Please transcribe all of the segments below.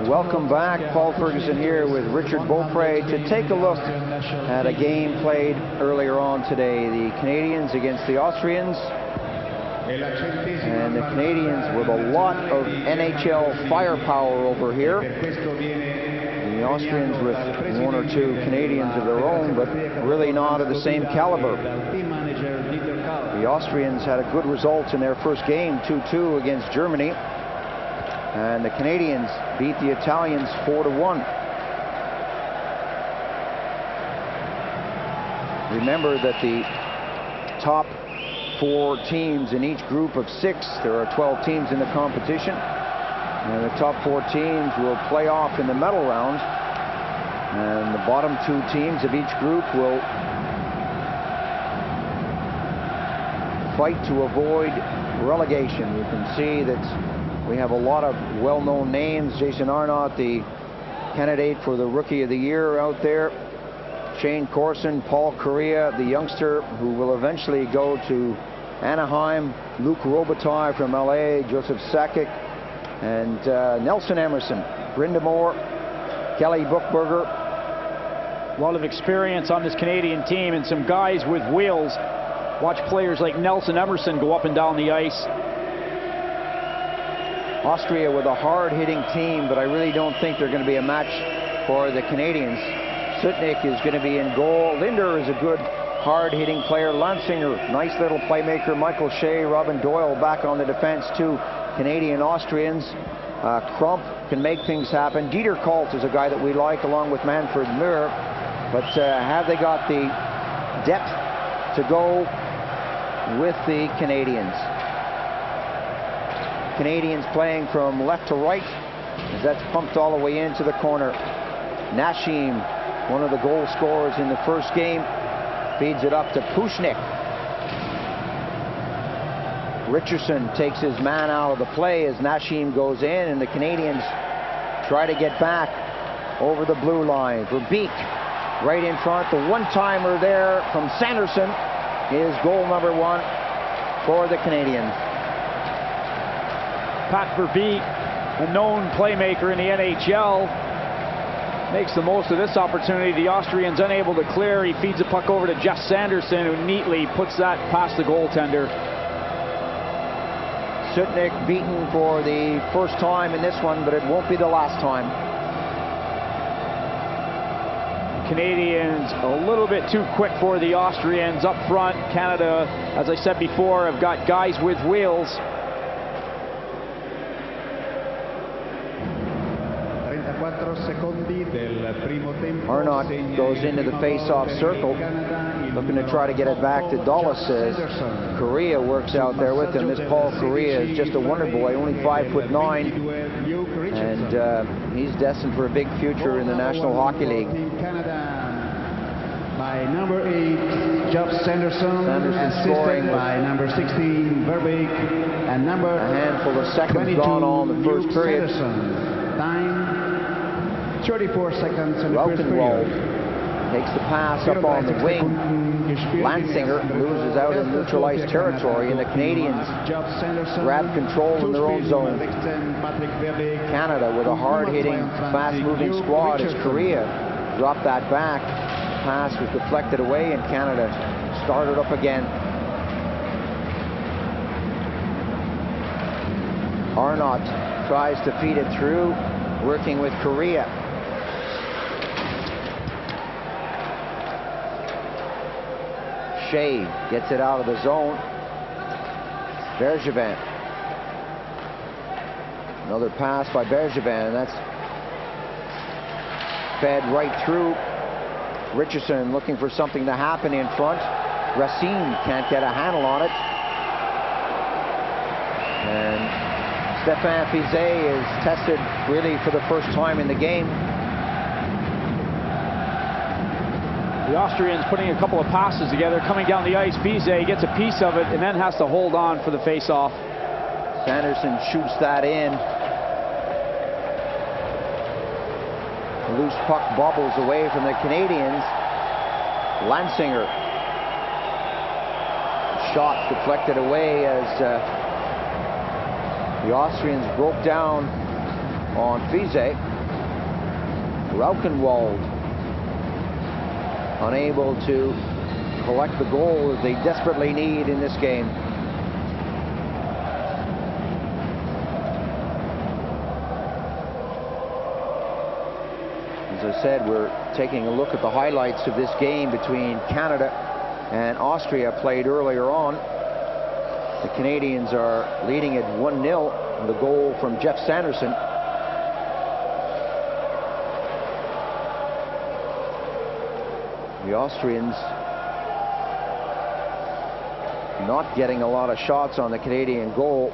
Welcome back. Paul Ferguson here with Richard Beaupre to take a look at a game played earlier on today. The Canadians against the Austrians. And the Canadians with a lot of NHL firepower over here. The Austrians with one or two Canadians of their own, but really not of the same caliber. The Austrians had a good result in their first game, 2-2 against Germany. And the Canadians beat the Italians 4-1. Remember that the top 4 teams in each group of 6, there are 12 teams in the competition, and the top 4 teams will play off in the medal round, and the bottom 2 teams of each group will fight to avoid relegation. You can see that we have a lot of well-known names. Jason Arnott, the candidate for the Rookie of the Year out there. Shane Corson, Paul Correa, the youngster who will eventually go to Anaheim, Luc Robitaille from LA, Joseph Sakic, and Nelson Emerson, Brindamore, Kelly Buchberger. A lot of experience on this Canadian team and some guys with wheels. Watch players like Nelson Emerson go up and down the ice. Austria with a hard-hitting team, but I really don't think they're going to be a match for the Canadians. Sutnik is going to be in goal. Linder is a good hard-hitting player. Lansinger, nice little playmaker. Michael Shea, Robin Doyle back on the defense. 2 Canadian Austrians. Crump can make things happen. Dieter Kalt is a guy that we like, along with Manfred Mira. But have they got the depth to go with the Canadians? Canadians playing from left to right, as that's pumped all the way into the corner. Nashim, one of the goal scorers in the first game, feeds it up to Pushnik. Richardson takes his man out of the play as Nashim goes in, and the Canadians try to get back over the blue line. Verbeek right in front. The one-timer there from Sanderson is goal number 1 for the Canadians. Pat Verbeek, a known playmaker in the NHL, makes the most of this opportunity. The Austrians unable to clear. He feeds the puck over to Jeff Sanderson, who neatly puts that past the goaltender. Sutnik beaten for the first time in this one, but it won't be the last time. Canadians a little bit too quick for the Austrians up front. Canada, as I said before, have got guys with wheels. Arnott goes into the face-off circle, looking to try to get it back to Dulles. As Correa works out there with him. This Paul Correa is just a wonder boy, only 5'9", and he's destined for a big future in the National Hockey League. By number 8, Jeff Sanderson, scoring by number 16, Verbeek, and number a handful of seconds gone on the first period. Time 34 seconds in the first period. Takes the pass up on the wing. Lansinger loses out in neutralized territory, and the Canadians grab control in their own zone. Canada with a hard-hitting, fast-moving squad as Korea dropped that back. The pass was deflected away, and Canada started up again. Arnott tries to feed it through, working with Korea. Shea gets it out of the zone. Bergevin. Another pass by Bergevin, and that's fed right through. Richardson looking for something to happen in front. Racine can't get a handle on it. And Stéphane Fizet is tested really for the first time in the game. The Austrians putting a couple of passes together, coming down the ice. Bizet gets a piece of it and then has to hold on for the face-off. Sanderson shoots that in. The loose puck bobbles away from the Canadians. Lansinger. Shot deflected away as the Austrians broke down on Fize. Raukenwald unable to collect the goal that they desperately need in this game. As I said, we're taking a look at the highlights of this game between Canada and Austria played earlier on. The Canadians are leading at 1-0 with a goal from Jeff Sanderson. The Austrians not getting a lot of shots on the Canadian goal.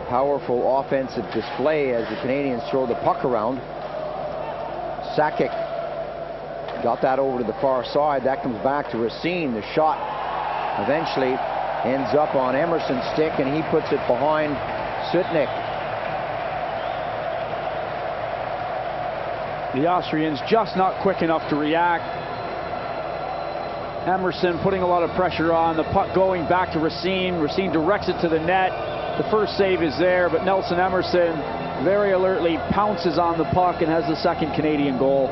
Powerful offensive display as the Canadians throw the puck around. Sakic got that over to the far side. That comes back to Racine. The shot eventually ends up on Emerson's stick, and he puts it behind Sutnik. The Austrians just not quick enough to react. Emerson putting a lot of pressure on. The puck going back to Racine. Racine directs it to the net. The first save is there, but Nelson Emerson very alertly pounces on the puck and has the second Canadian goal.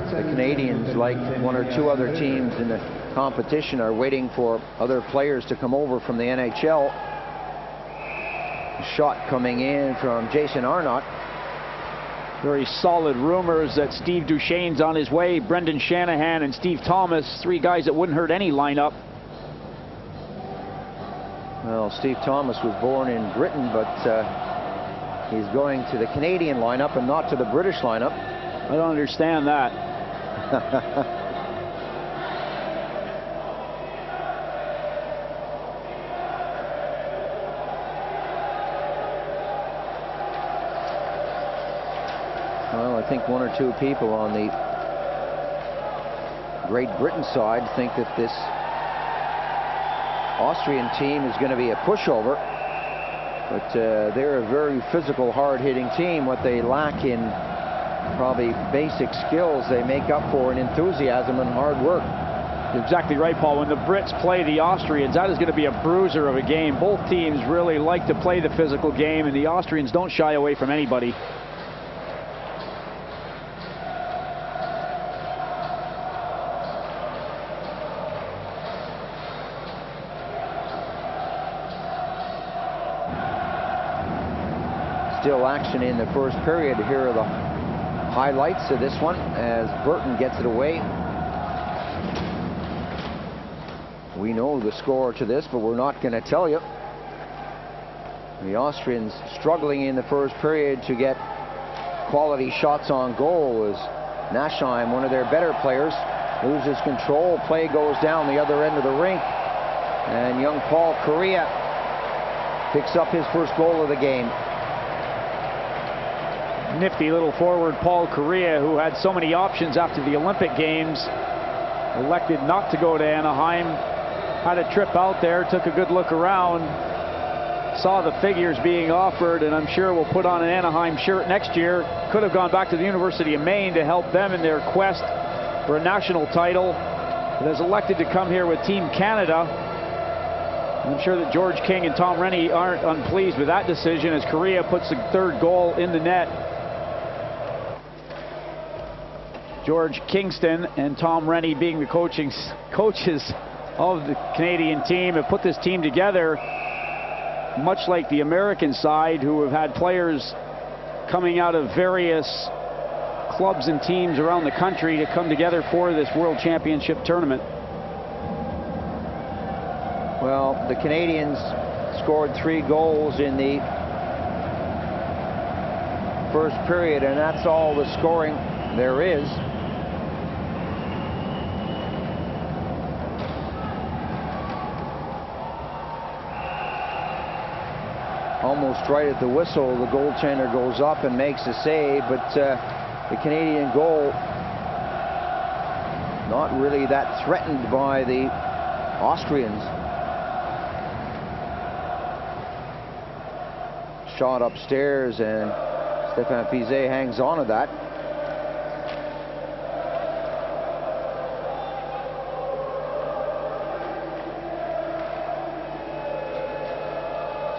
The Canadians, like one or two other teams in the competition, are waiting for other players to come over from the NHL. A shot coming in from Jason Arnott. Very solid rumors that Steve Duchesne's on his way. Brendan Shanahan and Steve Thomas, three guys that wouldn't hurt any lineup. Well, Steve Thomas was born in Britain, but he's going to the Canadian lineup and not to the British lineup. I don't understand that. Well, I think one or two people on the Great Britain side think that this Austrian team is going to be a pushover, but they're a very physical, hard-hitting team. What they lack in probably basic skills, they make up for in enthusiasm and hard work. You're exactly right, Paul. When the Brits play the Austrians, that is going to be a bruiser of a game. Both teams really like to play the physical game, and the Austrians don't shy away from anybody. Still action in the first period. Here are the highlights of this one as Burton gets it away. We know the score to this, but we're not going to tell you. The Austrians struggling in the first period to get quality shots on goal as Nashheim, one of their better players, loses control. Play goes down the other end of the rink, and young Paul Correa picks up his first goal of the game. Nifty little forward Paul Correa, who had so many options after the Olympic Games, elected not to go to Anaheim. Had a trip out there, took a good look around, saw the figures being offered, and I'm sure will put on an Anaheim shirt next year. Could have gone back to the University of Maine to help them in their quest for a national title, but has elected to come here with Team Canada. I'm sure that George King and Tom Rennie aren't unpleased with that decision as Correa puts the third goal in the net. George Kingston and Tom Rennie, being the coaches of the Canadian team, have put this team together, much like the American side, who have had players coming out of various clubs and teams around the country to come together for this World Championship tournament. Well, the Canadians scored 3 goals in the first period, and that's all the scoring there is. Almost right at the whistle, the goaltender goes up and makes a save, but the Canadian goal not really that threatened by the Austrians. Shot upstairs, and Stéphane Fiset hangs on to that.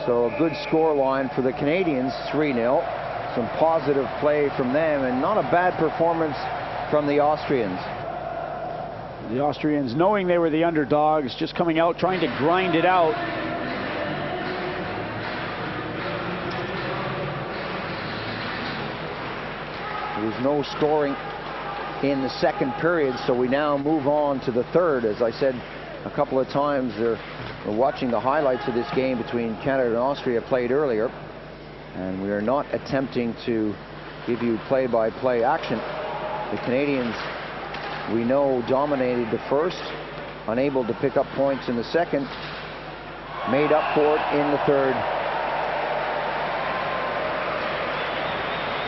So a good score line for the Canadians, 3-0. Some positive play from them, and not a bad performance from the Austrians. The Austrians, knowing they were the underdogs, just coming out, trying to grind it out. There was no scoring in the second period, so we now move on to the third. As I said a couple of times, we're watching the highlights of this game between Canada and Austria played earlier, and we are not attempting to give you play-by-play action. The Canadians, we know, dominated the first, unable to pick up points in the second, made up for it in the third.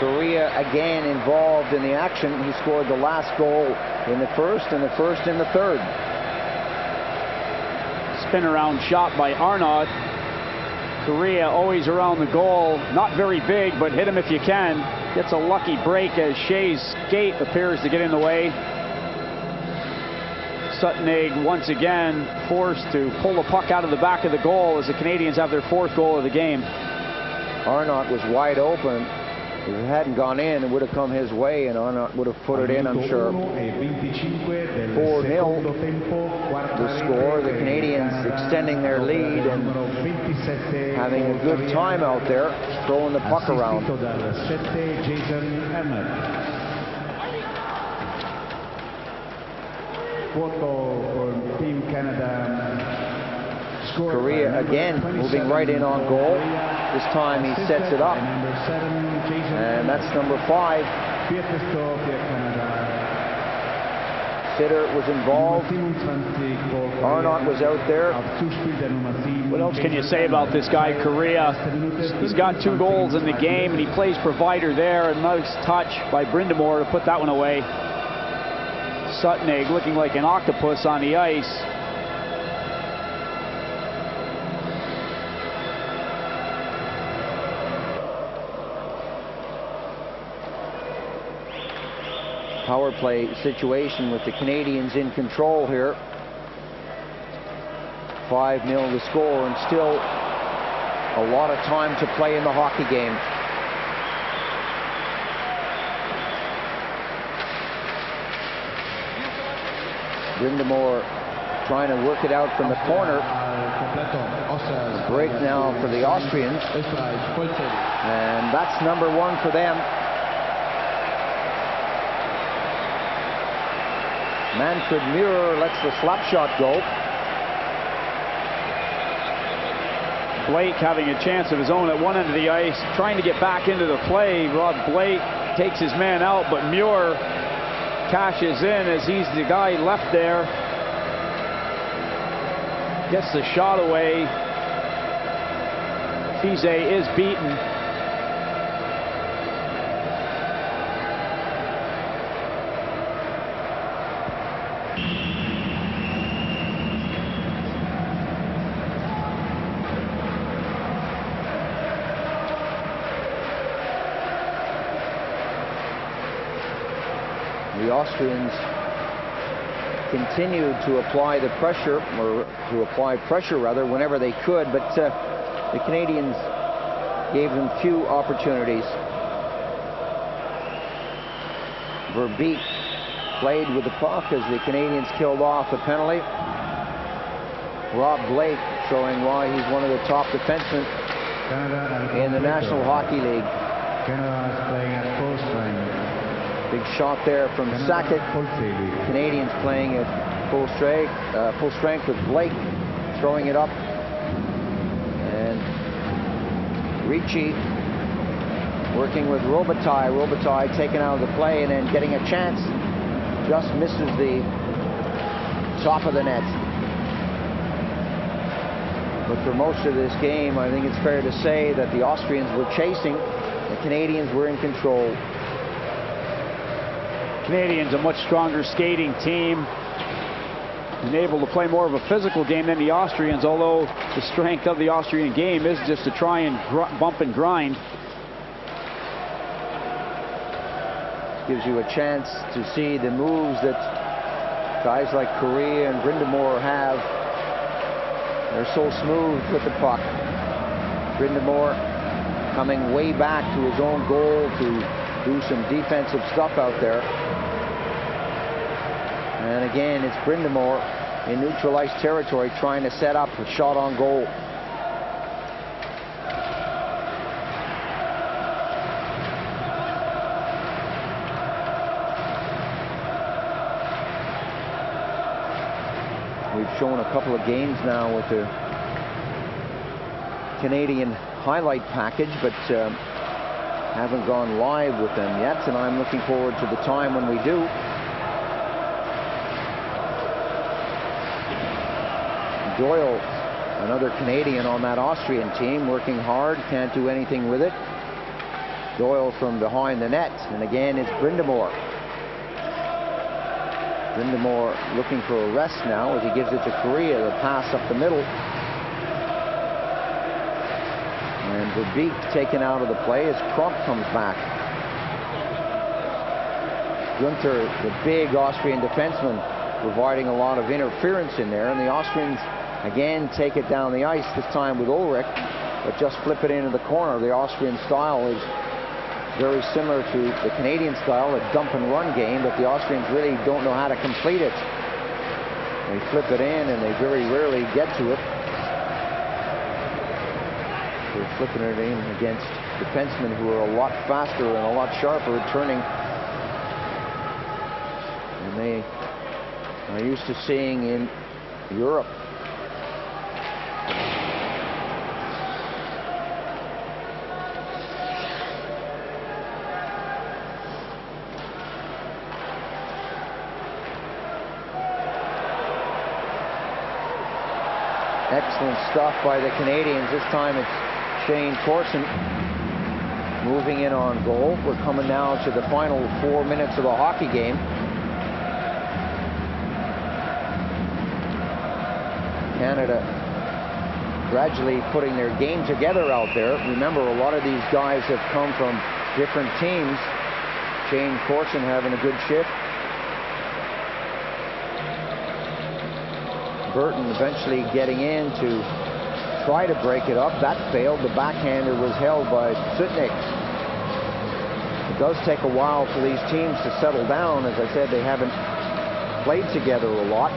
Korea again involved in the action. He scored the last goal in the first and the first in the third. Spin around shot by Arnaud. Korea always around the goal, not very big, but hit him if you can. Gets a lucky break as Shea's skate appears to get in the way. Sutton once again forced to pull the puck out of the back of the goal as the Canadians have their fourth goal of the game. Arnaud was wide open. If it hadn't gone in, it would have come his way, and Arnaud would have put it in, I'm sure. 4-0 the score. The Canadians extending their lead and having a good time out there, throwing the puck around. Korea again moving right in on goal. This time he sets it up, and that's number 5. Sitter was involved. Arnaud was out there. What else can you say about this guy, Korea? He's got 2 goals in the game, and he plays provider there. A nice touch by Brindamore to put that one away. Sutton looking like an octopus on the ice. Power play situation with the Canadians in control here. 5-0 the score, and still a lot of time to play in the hockey game. Brindamore trying to work it out from the corner. A break now for the Austrians, and that's number 1 for them. Manfred Mira lets the slap shot go. Blake having a chance of his own at one end of the ice, trying to get back into the play. Rob Blake takes his man out, but Muir cashes in as he's the guy left there. Gets the shot away. Fize is beaten. The Austrians continued to apply the pressure, or to apply pressure rather, whenever they could, but the Canadians gave them few opportunities. Verbeek played with the puck as the Canadians killed off a penalty. Rob Blake showing why he's one of the top defensemen in the National Hockey League. Canada is playing at full strength. Big shot there from Sackett. Canadians playing at full strength with Blake throwing it up. And Ricci working with Robitaille. Robitaille taken out of the play and then getting a chance. Just misses the top of the net. But for most of this game, I think it's fair to say that the Austrians were chasing. The Canadians were in control. Canadians a much stronger skating team, and able to play more of a physical game than the Austrians, although the strength of the Austrian game is just to try and bump and grind. Gives you a chance to see the moves that guys like Korea and Brindamore have. They're so smooth with the puck. Brindamore coming way back to his own goal to do some defensive stuff out there. And again, it's Brindamore in neutralized territory trying to set up a shot on goal. We've shown a couple of games now with the Canadian highlight package, but haven't gone live with them yet, and I'm looking forward to the time when we do. Doyle, another Canadian on that Austrian team, working hard, can't do anything with it. Doyle from behind the net, and again it's Brindamore. Brindamore looking for a rest now as he gives it to Korea, the pass up the middle. And Verbeek taken out of the play as Crump comes back. Gunther, the big Austrian defenseman, providing a lot of interference in there, and the Austrians again take it down the ice, this time with Ulrich, but just flip it into the corner. The Austrian style is very similar to the Canadian style, a dump and run game, but the Austrians really don't know how to complete it. They flip it in and they very rarely get to it. They're flipping it in against defensemen who are a lot faster and a lot sharper at turning. And they are used to seeing in Europe. Excellent stuff by the Canadians. This time it's Shane Corson moving in on goal. We're coming now to the final 4 minutes of the hockey game. Canada gradually putting their game together out there. Remember, a lot of these guys have come from different teams. Shane Corson having a good shift. Burton eventually getting in to try to break it up. That failed. The backhander was held by Sutnik. It does take a while for these teams to settle down. As I said, they haven't played together a lot,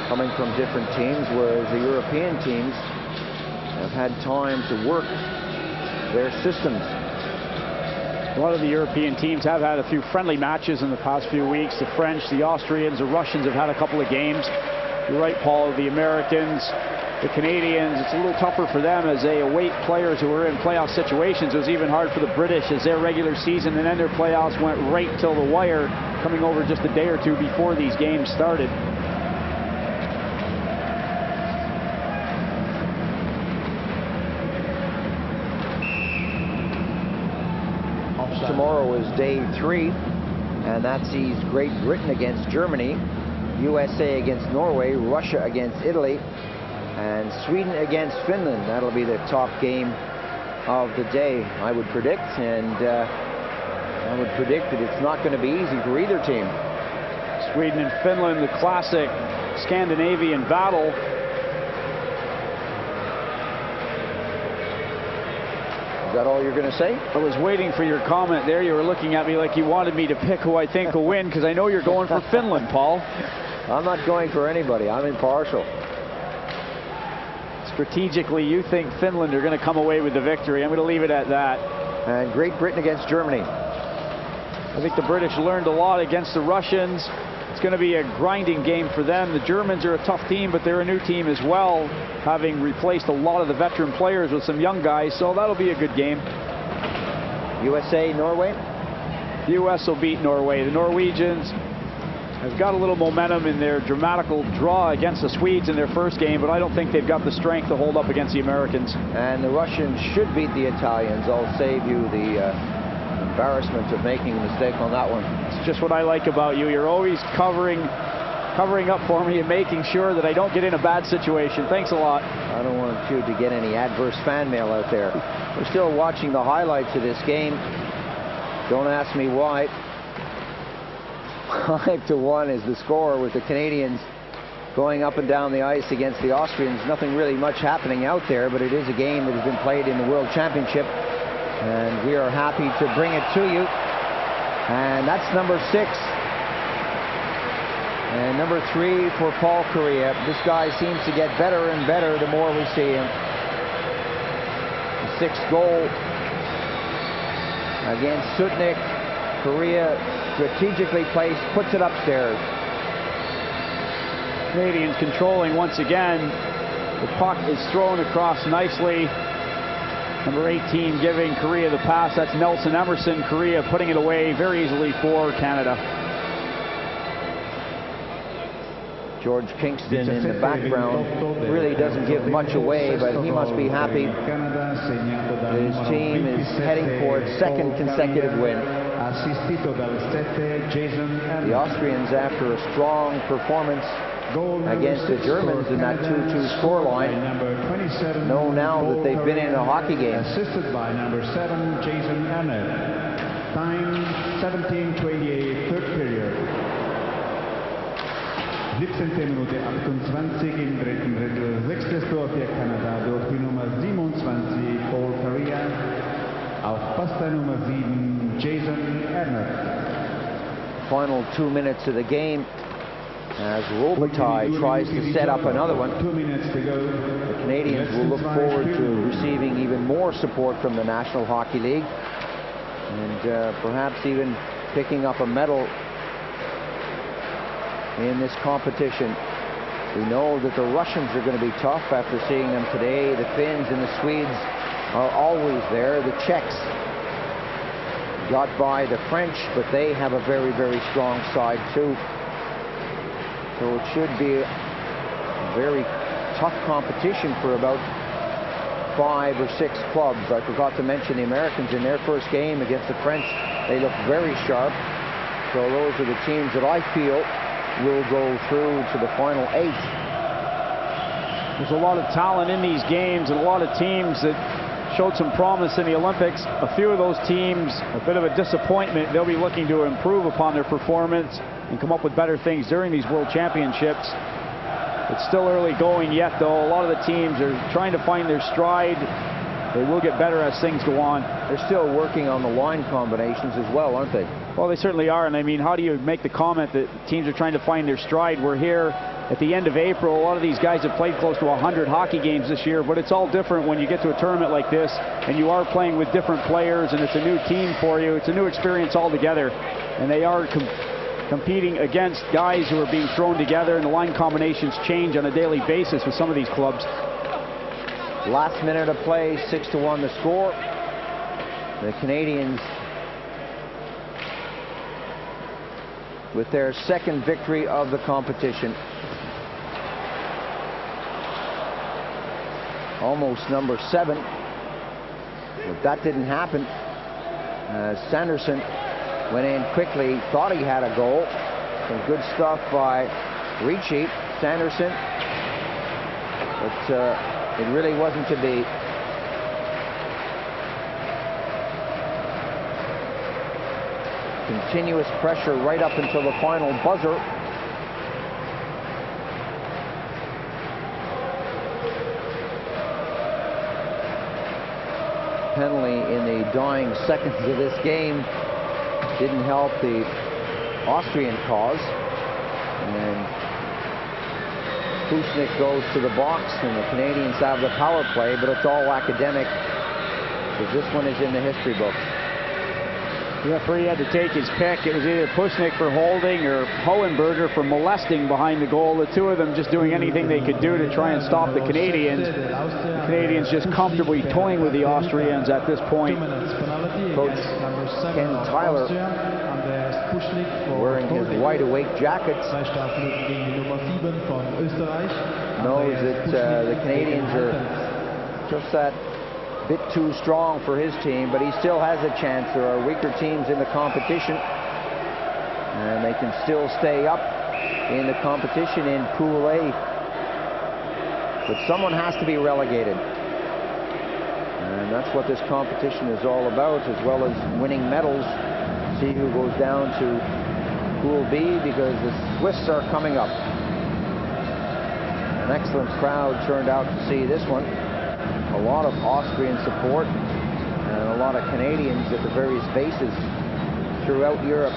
coming from different teams, whereas the European teams have had time to work their systems. A lot of the European teams have had a few friendly matches in the past few weeks. The French, the Austrians, the Russians have had a couple of games. You're right, Paul, the Americans, the Canadians, it's a little tougher for them as they await players who are in playoff situations. It was even hard for the British as their regular season and then their playoffs went right till the wire, coming over just a day or two before these games started. Tomorrow is day 3, and that sees Great Britain against Germany, USA against Norway, Russia against Italy, and Sweden against Finland. That'll be the top game of the day, I would predict, and I would predict that it's not going to be easy for either team. Sweden and Finland, the classic Scandinavian battle. Is that all you're going to say? I was waiting for your comment there. You were looking at me like you wanted me to pick who I think will win, because I know you're going for Finland, Paul. I'm not going for anybody. I'm impartial. Strategically, you think Finland are going to come away with the victory. I'm going to leave it at that. And Great Britain against Germany. I think the British learned a lot against the Russians. It's going to be a grinding game for them. The Germans are a tough team, but they're a new team as well, having replaced a lot of the veteran players with some young guys, so that'll be a good game. USA, Norway? The US will beat Norway. The Norwegians have got a little momentum in their dramatical draw against the Swedes in their first game, but I don't think they've got the strength to hold up against the Americans. And the Russians should beat the Italians. I'll save you the embarrassment of making a mistake on that one. It's just what I like about you. You're always covering up for me and making sure that I don't get in a bad situation. Thanks a lot. I don't want you to get any adverse fan mail out there. We're still watching the highlights of this game. Don't ask me why. 5-1 is the score, with the Canadians going up and down the ice against the Austrians. Nothing really much happening out there, but it is a game that has been played in the World Championship, and we are happy to bring it to you. And that's number 6. And number 3 for Paul Kariya. This guy seems to get better and better the more we see him. The 6th goal against Sutnik. Kariya strategically placed, puts it upstairs. Canadians controlling once again. The puck is thrown across nicely. Number 18 giving Kariya the pass. That's Nelson Emerson. Kariya putting it away very easily for Canada. George Kingston in the background really doesn't give much away, but he must be happy that his team is heading for its 2nd consecutive win. The Austrians, after a strong performance against the Germans in that 2-2 scoreline, know now that they've been in a hockey game. Assisted by number 7, Jason Arnott. Time 17:28, third period. 17. Minute 28 im dritten Drittel. 6. Tor für Kanada durch die Nummer 27, Paul Kariya. Auf Poster Nummer 7, Jason Arnott. Final 2 minutes of the game as Robitaille tries to set up another one. 2 minutes to go. The Canadians will look forward to receiving even more support from the National Hockey League, and perhaps even picking up a medal in this competition. We know that the Russians are going to be tough after seeing them today. The Finns and the Swedes are always there. The Czechs got by the French, but they have a very, very strong side too. So it should be a very tough competition for about 5 or 6 clubs. I forgot to mention the Americans in their first game against the French. They look very sharp. So those are the teams that I feel will go through to the final 8. There's a lot of talent in these games and a lot of teams that showed some promise in the Olympics. A few of those teams, a bit of a disappointment. They'll be looking to improve upon their performance and come up with better things during these World Championships. It's still early going yet, though. A lot of the teams are trying to find their stride. They will get better as things go on. They're still working on the line combinations as well, aren't they? Well, they certainly are. And I mean, how do you make the comment that teams are trying to find their stride? We're here at the end of April. A lot of these guys have played close to 100 hockey games this year, but it's all different when you get to a tournament like this and you are playing with different players and it's a new team for you. It's a new experience altogether. And they are competing against guys who are being thrown together, and the line combinations change on a daily basis with some of these clubs. Last minute of play, 6-1 the score. The Canadians with their 2nd victory of the competition. Almost number 7, but that didn't happen. Sanderson went in quickly, thought he had a goal. Some good stuff by Ricci. Sanderson, but it really wasn't to be. Continuous pressure right up until the final buzzer. Penalty in the dying seconds of this game didn't help the Austrian cause. And Pusnik goes to the box, and the Canadians have the power play, but it's all academic, because this one is in the history books. The referee had to take his pick. It was either Pusnik for holding or Hohenberger for molesting behind the goal. The two of them just doing anything they could do to try and stop the Canadians. The Canadians just comfortably toying with the Austrians at this point. Coach Ken Tyler, wearing his wide-awake jackets, knows that the Canadians are just that bit too strong for his team, but he still has a chance. There are weaker teams in the competition, and they can still stay up in the competition in Pool A. But someone has to be relegated, and that's what this competition is all about, as well as winning medals. See who goes down to Pool B, because the Swiss are coming up. An excellent crowd turned out to see this one. A lot of Austrian support and a lot of Canadians at the various bases throughout Europe.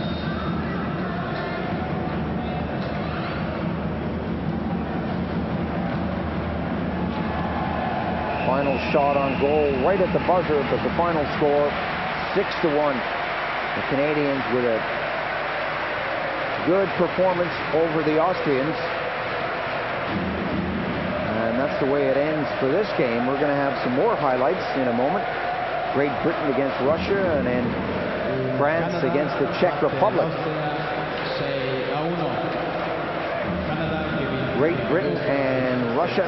Final shot on goal right at the buzzer, but the final score 6-1. The Canadians with a good performance over the Austrians. And that's the way it ends for this game. We're going to have some more highlights in a moment. Great Britain against Russia, and then France against the Czech Republic. Great Britain and Russia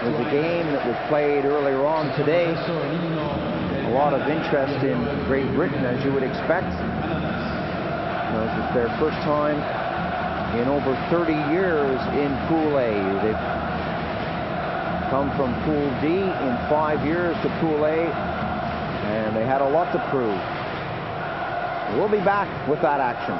was a game that was played earlier on today. A lot of interest in Great Britain, as you would expect. It's their first time in over 30 years in Pool A. They've come from Pool D in 5 years to Pool A, and they had a lot to prove. We'll be back with that action.